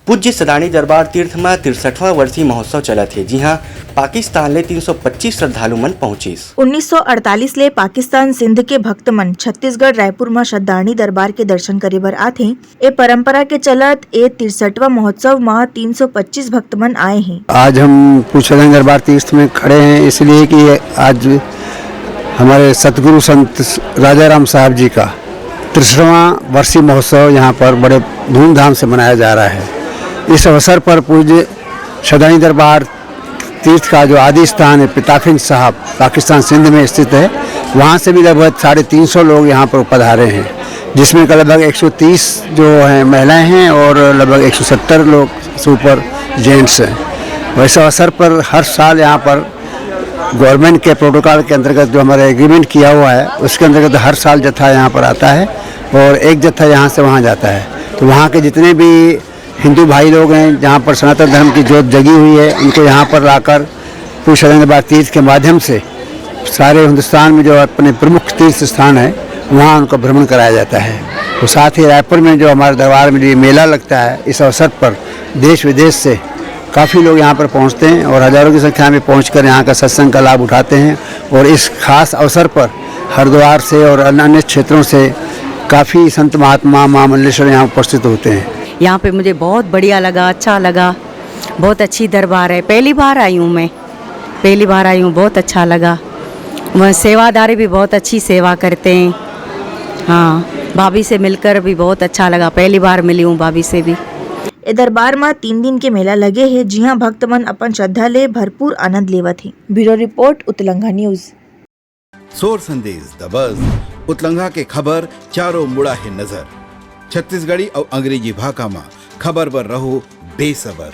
पूज्य सदानी दरबार तीर्थ में 63वां वर्षीय महोत्सव चला थे। जी हाँ, पाकिस्तान ले 325 श्रद्धालु मन पहुंचे। 1948 ले पाकिस्तान सिंध के भक्त मन छत्तीसगढ़ रायपुर में सदानी दरबार के दर्शन करे बर आथे। ए परंपरा के चलत ए 63वां महोत्सव में 325 भक्त मन आए हैं। आज हम पूज्य सदानी दरबार तीर्थ में खड़े हैं इसलिए कि आज हमारे सतगुरु संत राजाराम साहब जी का 63वां वर्षीय महोत्सव यहाँ पर बड़े धूमधाम से मनाया जा रहा है। इस अवसर पर पूज्य सदानी दरबार तीर्थ का जो आदि स्थान है पिताफिंज साहब पाकिस्तान सिंध में स्थित है, वहाँ से भी लगभग 350 लोग यहाँ पर पधारे हैं, जिसमें लगभग 130 जो हैं महिलाएं हैं और लगभग 170 लोग सुपर जेंट्स हैं। वैसे अवसर पर हर साल यहाँ पर गवर्नमेंट के प्रोटोकॉल के अंतर्गत जो हमारा एग्रीमेंट किया हुआ है उसके अंतर्गत हर साल जत्था यहाँ पर आता है और एक जत्था यहाँ से वहाँ जाता है। तो वहाँ के जितने भी हिंदू भाई लोग हैं जहाँ पर सनातन धर्म की जोत जगी हुई है, उनको यहाँ पर लाकर पूज्य सदानी दरबार तीर्थ के माध्यम से सारे हिंदुस्तान में जो अपने प्रमुख तीर्थ स्थान है वहाँ उनका भ्रमण कराया जाता है। तो साथ ही रायपुर में जो हमारे दरबार में जो मेला लगता है, इस अवसर पर देश विदेश से काफ़ी लोग यहाँ पर पहुँचते हैं और हज़ारों की संख्या में पहुँचकर यहाँ का सत्संग का लाभ उठाते हैं। और इस खास अवसर पर हरिद्वार से और अन्य क्षेत्रों से काफ़ी संत महात्मा महामंडलेश्वर यहाँ उपस्थित होते हैं। यहाँ पे मुझे बहुत बढ़िया लगा, अच्छा लगा, बहुत अच्छी दरबार है। पहली बार आई हूँ, बहुत अच्छा लगा। वह सेवादारी भी बहुत अच्छी सेवा करते हैं। हाँ, भाभी से मिलकर भी बहुत अच्छा लगा, पहली बार मिली हूँ भाभी से भी। ए दरबार में 3 दिन के मेला लगे हैं, जी हाँ, भक्त मन अपन श्रद्धा ले भरपूर आनंद लेवत हैं। ब्यूरो रिपोर्ट उतलंघा न्यूज। सोर संदेश द बज़ उतलंघा के खबर चारों मुड़ा है नजर। छत्तीसगढ़ी और अंग्रेजी भाषा में खबर पर रहो बेसबर।